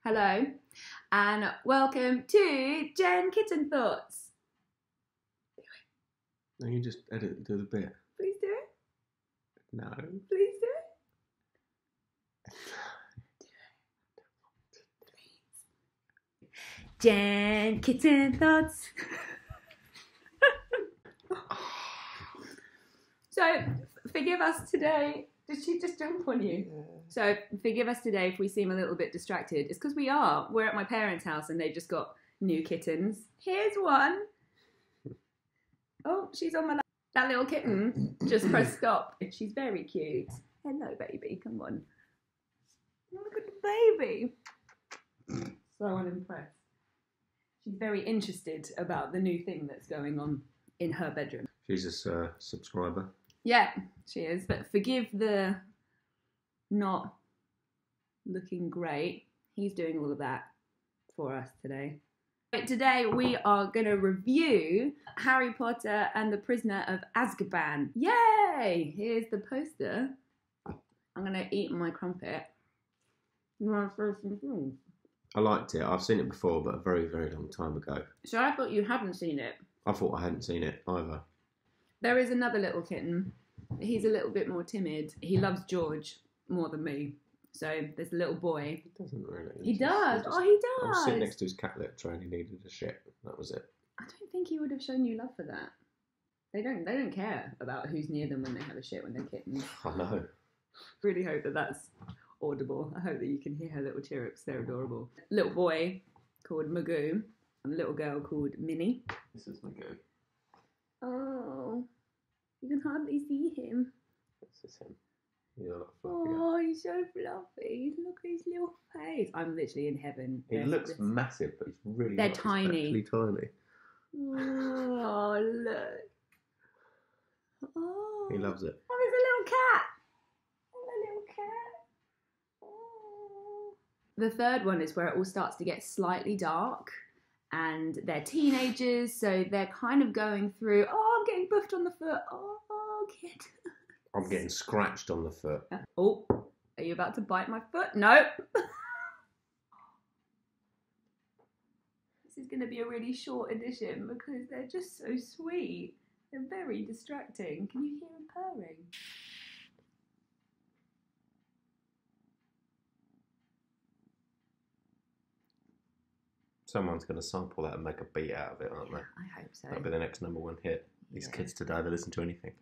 Hello, and welcome to Jen Kitten Thoughts. No, you just do the bit. Please do it. No. Please do it. Jen Kitten Thoughts. So, forgive us today. Did she just jump on you? Yeah. So, forgive us today if we seem a little bit distracted. It's because we are. We're at my parents' house and they've just got new kittens. Here's one. Oh, she's on my lap. That little kitten just pressed stop. She's very cute. Hello, baby. Come on. Look at the baby. So unimpressed. She's very interested about the new thing that's going on in her bedroom. She's a subscriber. Yeah, she is. But forgive the not looking great. He's doing all of that for us today. Today we are going to review Harry Potter and the Prisoner of Azkaban. Yay! Here's the poster. I'm going to eat my crumpet. You want to throw some things? I liked it. I've seen it before, but a very, very long time ago. So I thought you hadn't seen it. I thought I hadn't seen it either. There is another little kitten. He's a little bit more timid. He loves George more than me. So there's a little boy. He doesn't really. He does. Oh, he I was does. sitting next to his cat litter and he needed a shit. That was it. I don't think he would have shown you love for that. They don't care about who's near them when they have a shit when they're kittens. I know. Really hope that that's audible. I hope that you can hear her little chirrups. They're adorable. Little boy called Magoo and a little girl called Minnie. This is Magoo. Oh, you can hardly see him. This is him. He's a lot fluffier. Oh, he's so fluffy. Look at his little face. I'm literally in heaven. He looks massive, but he's really They're not. tiny. He's actually tiny. Oh, look. Oh. He loves it. Oh, there's a little cat. Oh, a little cat. Oh. The third one is where it all starts to get slightly dark, and they're teenagers, so they're kind of going through, oh, I'm getting buffed on the foot. Oh, kid. I'm getting scratched on the foot. Oh, are you about to bite my foot? No. This is going to be a really short edition because they're just so sweet. They're very distracting. Can you hear him purring? Someone's going to sample that and make a beat out of it, aren't they? I hope so. That'll be the next #1 hit. These kids today, they listen to anything.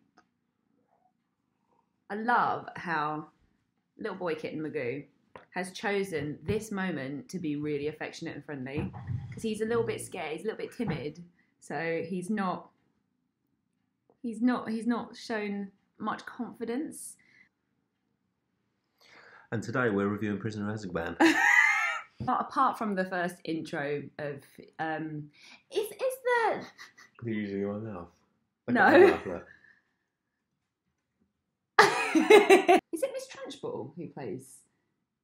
I love how little boy kitten Magoo has chosen this moment to be really affectionate and friendly because he's a little bit scared, he's a little bit timid, so he's not shown much confidence. And today we're reviewing Prisoner of Azkaban. Apart from the first intro of is the Are you using your mouth? No. Is it Miss Trunchbull who plays?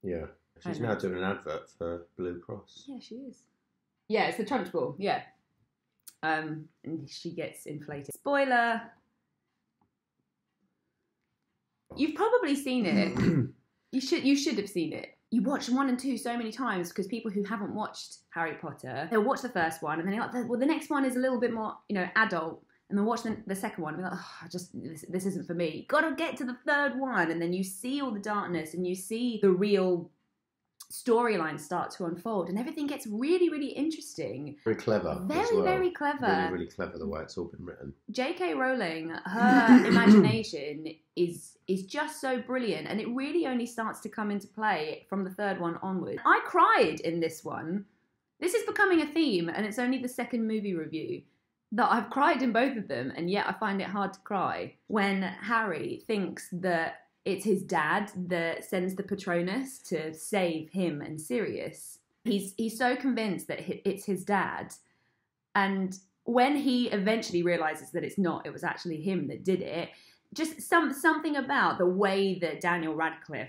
Yeah. She's I know. now doing an advert for Blue Cross. Yeah, she is. Yeah, it's the Trunchbull. Yeah. And she gets inflated. Spoiler. You've probably seen it. You should have seen it. You watch 1 and 2 so many times because people who haven't watched Harry Potter, they'll watch the first one and then they're like, well, the next one is a little bit more, adult. And then watch the second one and be like, oh, this isn't for me. Got to get to the third one. And then you see all the darkness and you see the real storyline start to unfold. And everything gets really, really interesting. Very clever. Very, as well. very clever. Really, really clever the way it's all been written. J.K. Rowling, her imagination is just so brilliant. And it really only starts to come into play from the third one onward. I cried in this one. This is becoming a theme and it's only the second movie review that I've cried in both of them, and yet I find it hard to cry when Harry thinks that it's his dad that sends the Patronus to save him and Sirius. He's so convinced that it's his dad, and when he eventually realises that it's not, it was actually him that did it, just something about the way that Daniel Radcliffe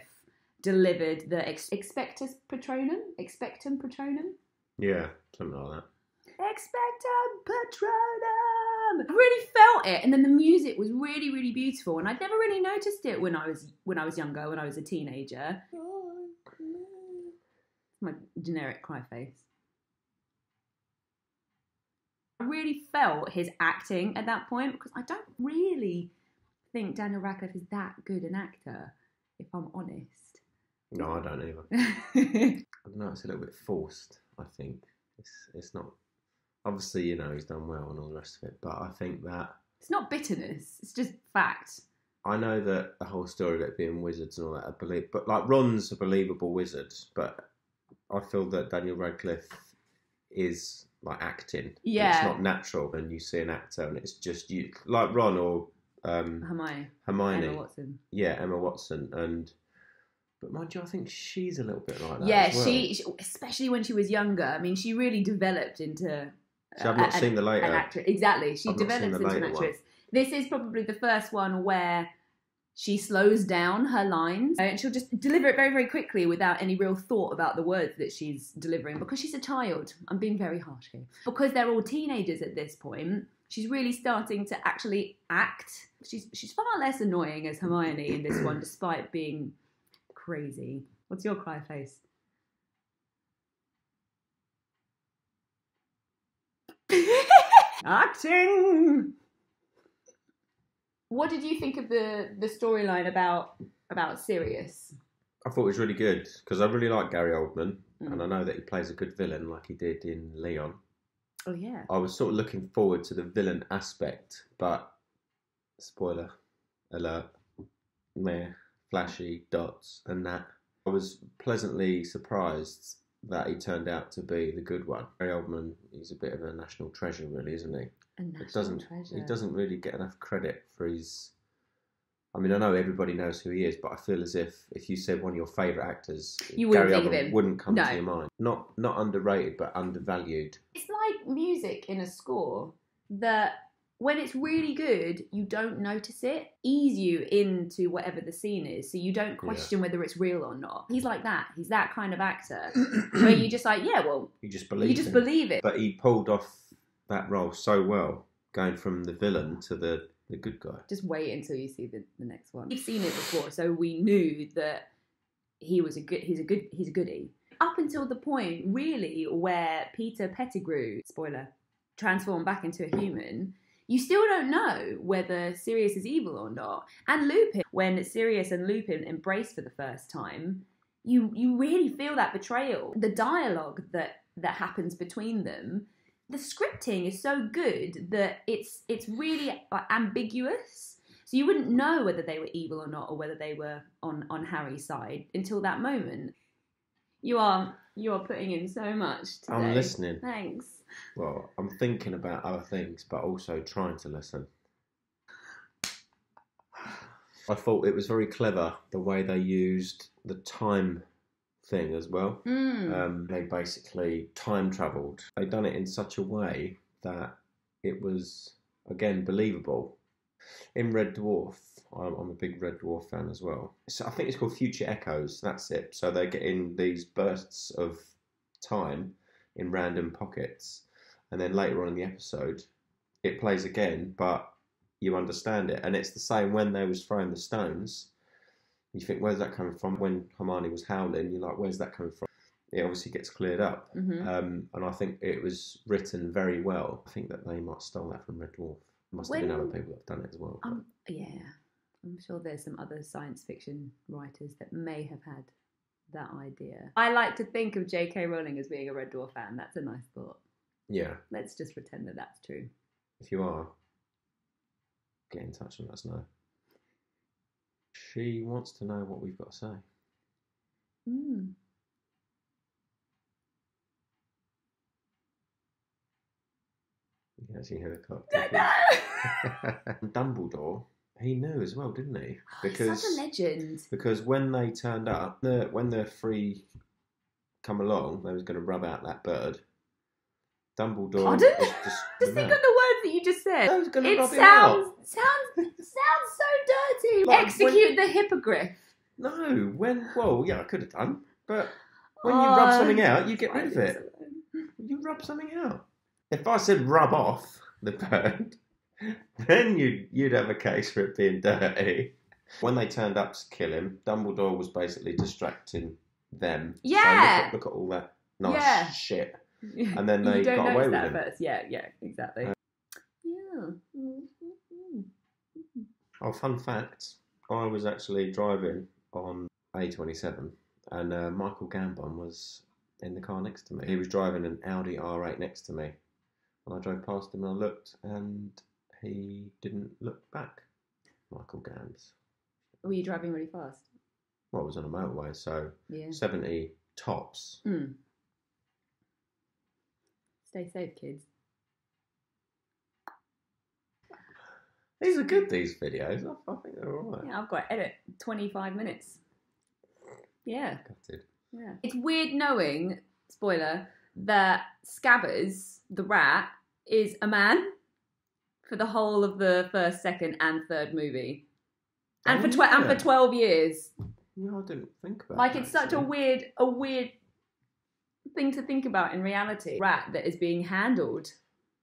delivered the Expectum Patronum? Yeah, something like that. Expectum Patronum. I really felt it, and then the music was really, really beautiful, and I'd never really noticed it when I was younger, when I was a teenager. My generic cry face. I really felt his acting at that point because I don't really think Daniel Radcliffe is that good an actor, if I'm honest. No, I don't either. I don't know, it's a little bit forced, I think. It's not... Obviously, you know, he's done well and all the rest of it, but I think that... It's not bitterness, it's just fact. I know that the whole story of it being wizards and all that, I believe... But, like, Ron's a believable wizard, but I feel that Daniel Radcliffe is, like, acting. Yeah. It's not natural, and you see an actor and it's just you... Like Ron or... Hermione. Hermione. Emma Watson. Yeah, Emma Watson. But mind you, I think she's a little bit like that. Yeah, as well. she, especially when she was younger. I mean, she really developed into. So I've not seen the later. An actress. Exactly, she I've not develops seen the into an later actress. This is probably the first one where she slows down her lines and she'll just deliver it very, very quickly without any real thought about the words that she's delivering because she's a child. I'm being very harsh here. Because they're all teenagers at this point. She's really starting to actually act. She's far less annoying as Hermione in this one, despite being crazy. What's your cry face? Acting! What did you think of the storyline about Sirius? I thought it was really good because I really like Gary Oldman and I know that he plays a good villain like he did in Leon. Oh, yeah. I was sort of looking forward to the villain aspect, but spoiler alert, meh, flashy dots and that. I was pleasantly surprised that he turned out to be the good one. Gary Oldman, he's a bit of a national treasure, really, isn't he? A national treasure. He doesn't really get enough credit for his... I mean, I know everybody knows who he is, but I feel as if you said one of your favourite actors, Gary Oldman wouldn't come to your mind. Not underrated, but undervalued. It's like music in a score that when it's really good, you don't notice it. Ease you into whatever the scene is, so you don't question whether it's real or not. He's like that. He's that kind of actor where you just like, yeah, well, you just believe it. But he pulled off that role so well, going from the villain to the good guy. Just wait until you see the next one. We've seen it before, so we knew that he's a goodie. Up until the point, really, where Peter Pettigrew, spoiler, transformed back into a human, you still don't know whether Sirius is evil or not. And Lupin, when Sirius and Lupin embrace for the first time, you really feel that betrayal. The dialogue that happens between them, the scripting is so good that it's really ambiguous. So you wouldn't know whether they were evil or not, or whether they were on Harry's side until that moment. You are putting in so much today. I'm listening. Thanks. Well, I'm thinking about other things, but also trying to listen. I thought it was very clever the way they used the time thing as well. They basically time travelled. They done it in such a way that it was, again, believable. In Red Dwarf, I'm a big Red Dwarf fan as well. So I think it's called Future Echoes, that's it. So they're getting these bursts of time in random pockets, and then later on in the episode it plays again, but you understand it. And it's the same when they was throwing the stones. You think, where's that coming from? When Hermione was howling, you're like, where's that coming from? It obviously gets cleared up. And I think it was written very well. I think that they might have stole that from Red Dwarf. Must have been other people that have done it as well. Yeah, I'm sure there's some other science fiction writers that may have had that idea. I like to think of J.K. Rowling as being a Red Dwarf fan. That's a nice thought. Yeah. Let's just pretend that that's true. If you are, get in touch and let us know. She wants to know what we've got to say. You can actually hear the clock. Dumbledore, he knew as well, didn't he? Because he's such a legend. Because when they turned up, when the three come along, they was going to rub out that bird. Dumbledore. Pardon? Just think of the words that you just said. It sounds so dirty. Like execute the hippogriff. No, I could have done, but when you rub something out, you get rid of it. You rub something out. If I said rub off the bird, then you'd have a case for it being dirty. When they turned up to kill him, Dumbledore was basically distracting them. Yeah. So look at all that nice Yeah. shit. And then they you don't got away notice with that it. at first. Yeah, exactly. Yeah. Oh, fun fact. I was actually driving on A27 and Michael Gambon was in the car next to me. He was driving an Audi R8 next to me. And I drove past him and I looked and he didn't look back. Michael Gambs. Were you driving really fast? Well, it was on a motorway, so Yeah. 70 tops. Stay safe, kids. These are good, these videos. I think they're alright. Yeah, I've got to edit 25 minutes. Yeah. Gutted. Yeah. It's weird knowing, spoiler, that Scabbers, the rat, is a man for the whole of the first, second, and third movie. And for 12 years. No, I didn't think about Like, that, it's such a weird thing to think about in reality. Rat that is being handled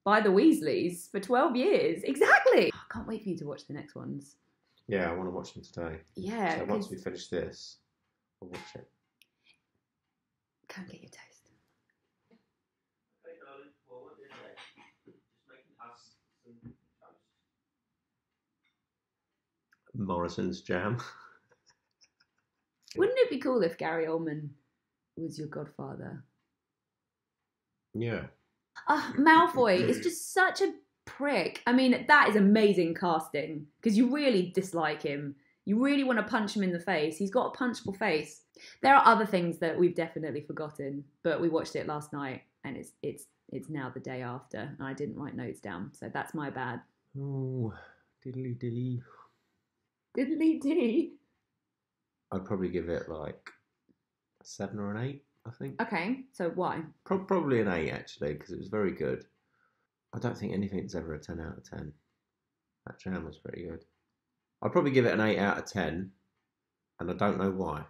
by the Weasleys for 12 years. Exactly. I can't wait for you to watch the next ones. Yeah, I want to watch them today. Yeah. So once we finish this, I'll watch it. Come get your toast. Okay, darling. Well, what is it? Just making us some toast. Morrison's jam. Wouldn't it be cool if Gary Oldman was your godfather? Yeah. Malfoy is just such a prick. I mean, that is amazing casting because you really dislike him. You really want to punch him in the face. He's got a punchable face. There are other things that we've definitely forgotten, but we watched it last night and it's now the day after and I didn't write notes down, so that's my bad. Oh, diddly dee. Diddly dee. I'd probably give it like a 7 or an 8, I think. Okay, so why? Probably an 8 actually, because it was very good. I don't think anything's ever a 10 out of 10. That jam was pretty good. I'd probably give it an 8 out of 10, and I don't know why.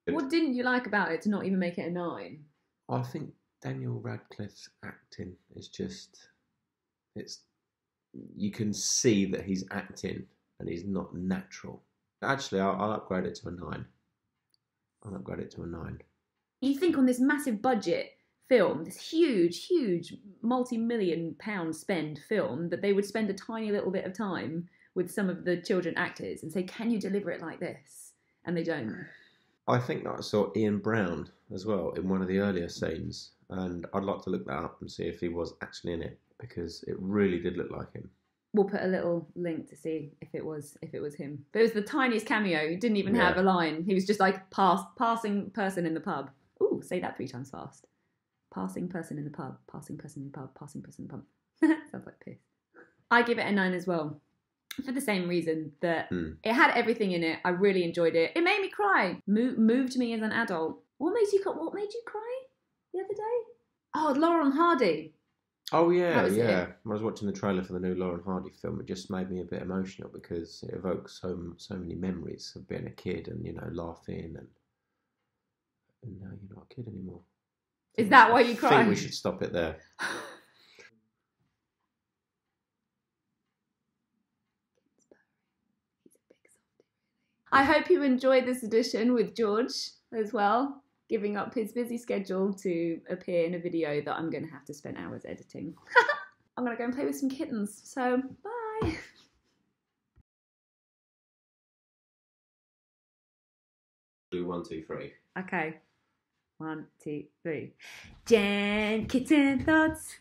What didn't you like about it to not even make it a 9? I think Daniel Radcliffe's acting is just... You can see that he's acting, and he's not natural. Actually, I'll upgrade it to a 9. I'll upgrade it to a 9. You think on this massive budget film, this huge multi-million pound spend film, that they would spend a tiny little bit of time with some of the children actors and say, can you deliver it like this? And they don't. I think that I saw Ian Brown as well in one of the earlier scenes, and I'd like to look that up and see if he was actually in it, because it really did look like him. We'll put a little link to see if it was him. But it was the tiniest cameo. He didn't even have a line. He was just like passing person in the pub. Ooh, say that 3 times fast. Passing person in the pub. Passing person in the pub. Passing person in the pub. Sounds like piss. I give it a 9 as well. For the same reason that it had everything in it. I really enjoyed it. It made me cry. Moved me as an adult. What made you cry the other day? Oh, Laurel and Hardy. Oh yeah, yeah. When I was watching the trailer for the new Laurel and Hardy film, it just made me a bit emotional because it evokes so many memories of being a kid and laughing and now you're not a kid anymore. Is that why you cry? I think we should stop it there. I hope you enjoyed this edition with George as well, giving up his busy schedule to appear in a video that I'm going to have to spend hours editing. I'm going to go and play with some kittens, so bye! Do 1, 2, 3. Okay. 1, 2, 3. Jen Kitten Thoughts.